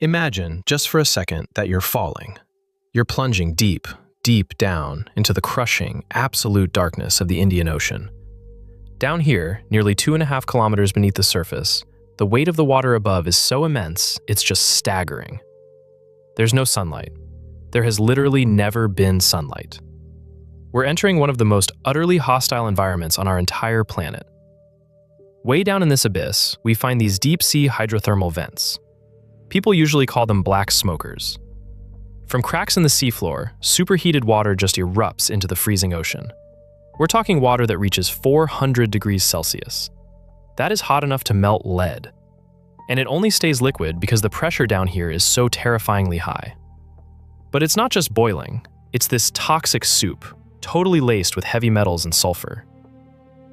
Imagine, just for a second, that you're falling. You're plunging deep, deep down into the crushing, absolute darkness of the Indian Ocean. Down here, nearly 2.5 kilometers beneath the surface, the weight of the water above is so immense, it's just staggering. There's no sunlight. There has literally never been sunlight. We're entering one of the most utterly hostile environments on our entire planet. Way down in this abyss, we find these deep-sea hydrothermal vents. People usually call them black smokers. From cracks in the seafloor, superheated water just erupts into the freezing ocean. We're talking water that reaches 400 degrees Celsius. That is hot enough to melt lead. And it only stays liquid because the pressure down here is so terrifyingly high. But it's not just boiling, it's this toxic soup, totally laced with heavy metals and sulfur.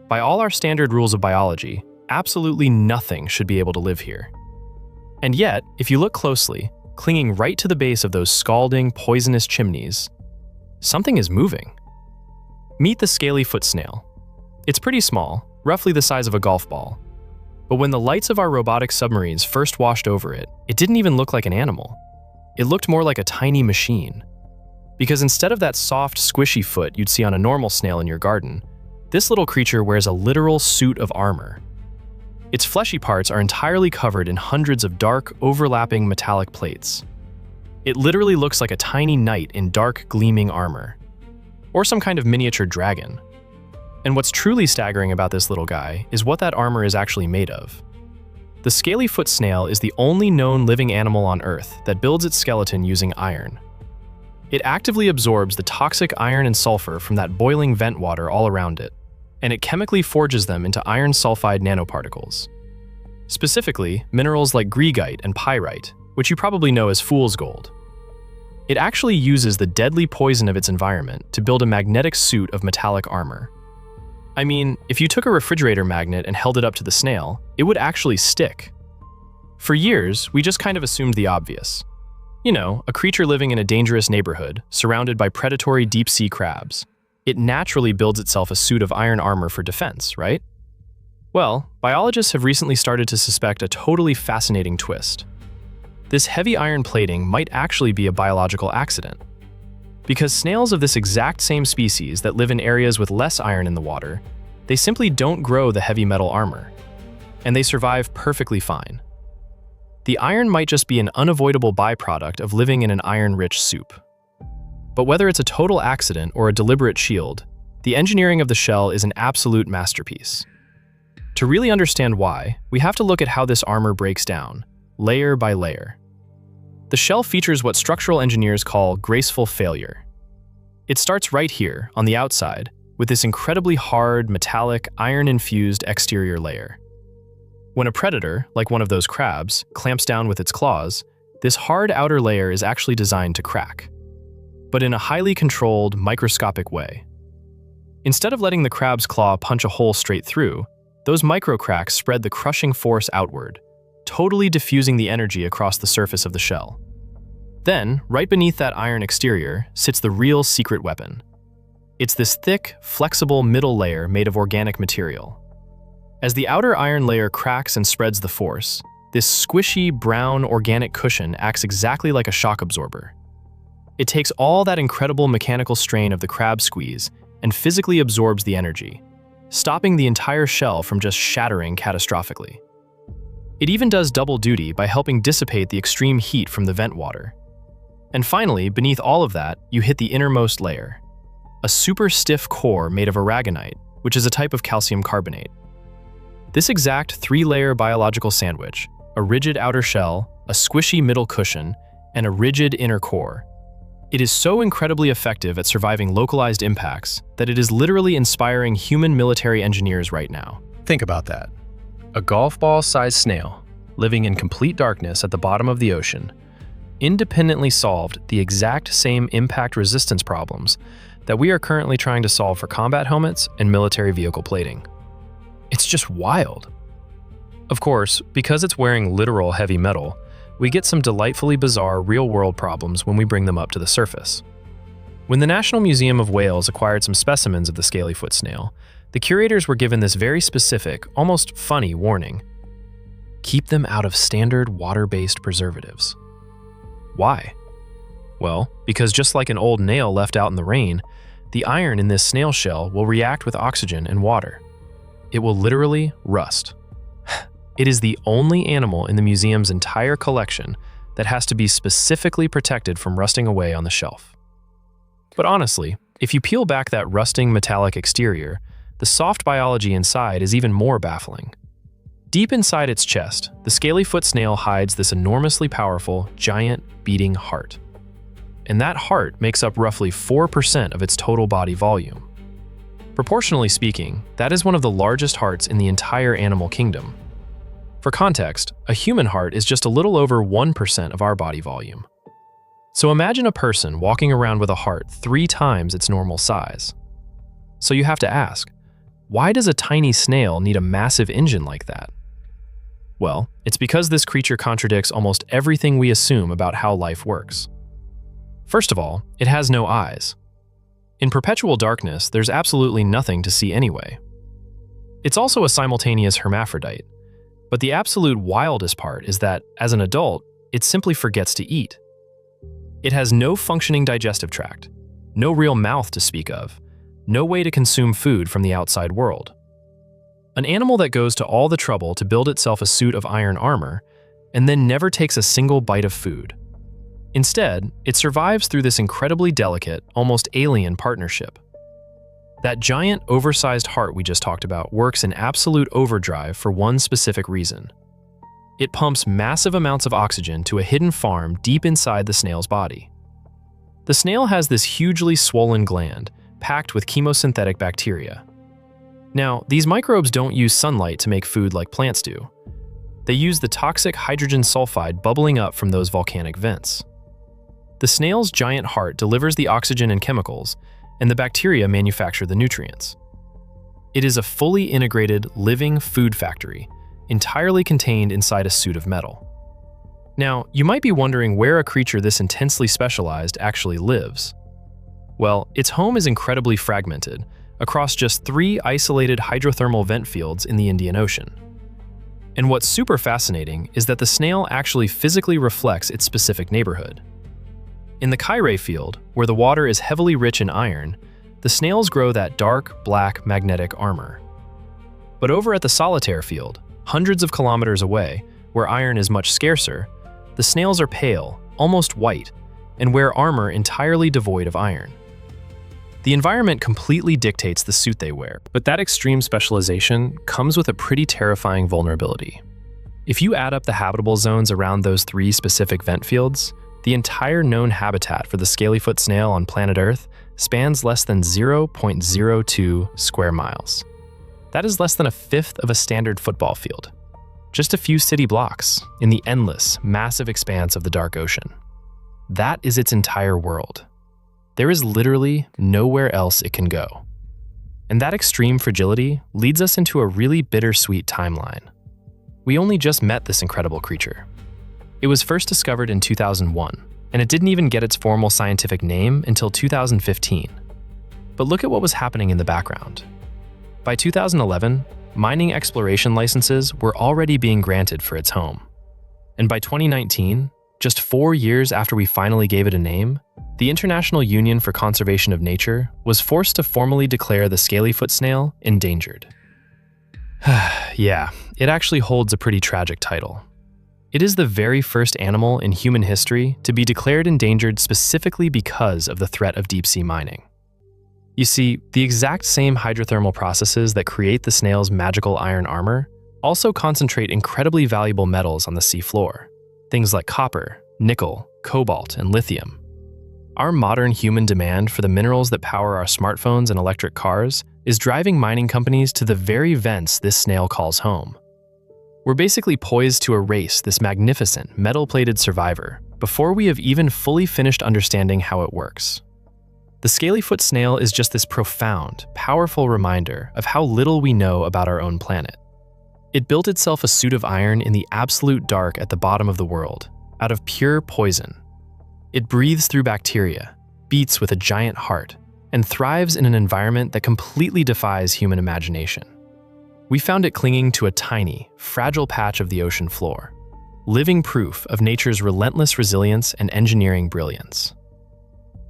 By all our standard rules of biology, absolutely nothing should be able to live here. And yet, if you look closely, clinging right to the base of those scalding, poisonous chimneys, something is moving. Meet the scaly-foot snail. It's pretty small, roughly the size of a golf ball. But when the lights of our robotic submarines first washed over it, it didn't even look like an animal. It looked more like a tiny machine. Because instead of that soft, squishy foot you'd see on a normal snail in your garden, this little creature wears a literal suit of armor. Its fleshy parts are entirely covered in hundreds of dark, overlapping metallic plates. It literally looks like a tiny knight in dark, gleaming armor. Or some kind of miniature dragon. And what's truly staggering about this little guy is what that armor is actually made of. The scaly-foot snail is the only known living animal on Earth that builds its skeleton using iron. It actively absorbs the toxic iron and sulfur from that boiling vent water all around it, and it chemically forges them into iron sulfide nanoparticles. Specifically, minerals like greigite and pyrite, which you probably know as fool's gold. It actually uses the deadly poison of its environment to build a magnetic suit of metallic armor. I mean, if you took a refrigerator magnet and held it up to the snail, it would actually stick. For years, we just kind of assumed the obvious. You know, a creature living in a dangerous neighborhood, surrounded by predatory deep-sea crabs. It naturally builds itself a suit of iron armor for defense, right? Well, biologists have recently started to suspect a totally fascinating twist. This heavy iron plating might actually be a biological accident. Because snails of this exact same species that live in areas with less iron in the water, they simply don't grow the heavy metal armor, and they survive perfectly fine. The iron might just be an unavoidable byproduct of living in an iron-rich soup. But whether it's a total accident or a deliberate shield, the engineering of the shell is an absolute masterpiece. To really understand why, we have to look at how this armor breaks down, layer by layer. The shell features what structural engineers call graceful failure. It starts right here, on the outside, with this incredibly hard, metallic, iron-infused exterior layer. When a predator, like one of those crabs, clamps down with its claws, this hard outer layer is actually designed to crack, but in a highly controlled, microscopic way. Instead of letting the crab's claw punch a hole straight through, those micro-cracks spread the crushing force outward, totally diffusing the energy across the surface of the shell. Then, right beneath that iron exterior, sits the real secret weapon. It's this thick, flexible middle layer made of organic material. As the outer iron layer cracks and spreads the force, this squishy, brown, organic cushion acts exactly like a shock absorber. It takes all that incredible mechanical strain of the crab squeeze and physically absorbs the energy, stopping the entire shell from just shattering catastrophically. It even does double duty by helping dissipate the extreme heat from the vent water. And finally, beneath all of that, you hit the innermost layer, a super stiff core made of aragonite, which is a type of calcium carbonate. This exact 3-layer biological sandwich, a rigid outer shell, a squishy middle cushion, and a rigid inner core, it is so incredibly effective at surviving localized impacts that it is literally inspiring human military engineers right now. Think about that. A golf ball-sized snail, living in complete darkness at the bottom of the ocean, independently solved the exact same impact resistance problems that we are currently trying to solve for combat helmets and military vehicle plating. It's just wild. Of course, because it's wearing literal heavy metal, we get some delightfully bizarre real-world problems when we bring them up to the surface. When the National Museum of Wales acquired some specimens of the scaly-foot snail, the curators were given this very specific, almost funny warning. Keep them out of standard water-based preservatives. Why? Well, because just like an old nail left out in the rain, the iron in this snail shell will react with oxygen and water. It will literally rust. It is the only animal in the museum's entire collection that has to be specifically protected from rusting away on the shelf. But honestly, if you peel back that rusting metallic exterior, the soft biology inside is even more baffling. Deep inside its chest, the scaly-foot snail hides this enormously powerful, giant, beating heart. And that heart makes up roughly 4% of its total body volume. Proportionally speaking, that is one of the largest hearts in the entire animal kingdom. For context, a human heart is just a little over 1% of our body volume. So imagine a person walking around with a heart 3 times its normal size. So you have to ask, why does a tiny snail need a massive engine like that? Well, it's because this creature contradicts almost everything we assume about how life works. First of all, it has no eyes. In perpetual darkness, there's absolutely nothing to see anyway. It's also a simultaneous hermaphrodite, but the absolute wildest part is that, as an adult, it simply forgets to eat. It has no functioning digestive tract, no real mouth to speak of, no way to consume food from the outside world. An animal that goes to all the trouble to build itself a suit of iron armor and then never takes a single bite of food. Instead, it survives through this incredibly delicate, almost alien partnership. That giant, oversized heart we just talked about works in absolute overdrive for one specific reason. It pumps massive amounts of oxygen to a hidden farm deep inside the snail's body. The snail has this hugely swollen gland, packed with chemosynthetic bacteria. Now, these microbes don't use sunlight to make food like plants do. They use the toxic hydrogen sulfide bubbling up from those volcanic vents. The snail's giant heart delivers the oxygen and chemicals, and the bacteria manufacture the nutrients. It is a fully integrated, living food factory, entirely contained inside a suit of metal. Now, you might be wondering where a creature this intensely specialized actually lives. Well, its home is incredibly fragmented, across just 3 isolated hydrothermal vent fields in the Indian Ocean. And what's super fascinating is that the snail actually physically reflects its specific neighborhood. In the Kyre field, where the water is heavily rich in iron, the snails grow that dark, black magnetic armor. But over at the Solitaire field, hundreds of kilometers away, where iron is much scarcer, the snails are pale, almost white, and wear armor entirely devoid of iron. The environment completely dictates the suit they wear, but that extreme specialization comes with a pretty terrifying vulnerability. If you add up the habitable zones around those 3 specific vent fields, the entire known habitat for the scaly-foot snail on planet Earth spans less than 0.02 square miles. That is less than a fifth of a standard football field. Just a few city blocks in the endless, massive expanse of the dark ocean. That is its entire world. There is literally nowhere else it can go. And that extreme fragility leads us into a really bittersweet timeline. We only just met this incredible creature. It was first discovered in 2001, and it didn't even get its formal scientific name until 2015. But look at what was happening in the background. By 2011, mining exploration licenses were already being granted for its home. And by 2019, just 4 years after we finally gave it a name, the International Union for Conservation of Nature was forced to formally declare the scaly-foot snail endangered. Yeah, it actually holds a pretty tragic title. It is the very first animal in human history to be declared endangered specifically because of the threat of deep-sea mining. You see, the exact same hydrothermal processes that create the snail's magical iron armor also concentrate incredibly valuable metals on the sea floor, things like copper, nickel, cobalt, and lithium. Our modern human demand for the minerals that power our smartphones and electric cars is driving mining companies to the very vents this snail calls home. We're basically poised to erase this magnificent, metal-plated survivor before we have even fully finished understanding how it works. The scaly-foot snail is just this profound, powerful reminder of how little we know about our own planet. It built itself a suit of iron in the absolute dark at the bottom of the world, out of pure poison. It breathes through bacteria, beats with a giant heart, and thrives in an environment that completely defies human imagination. We found it clinging to a tiny, fragile patch of the ocean floor, living proof of nature's relentless resilience and engineering brilliance.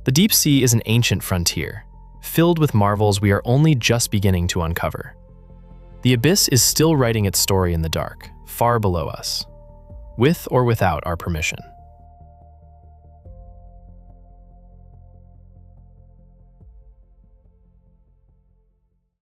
The deep sea is an ancient frontier, filled with marvels we are only just beginning to uncover. The abyss is still writing its story in the dark, far below us, with or without our permission.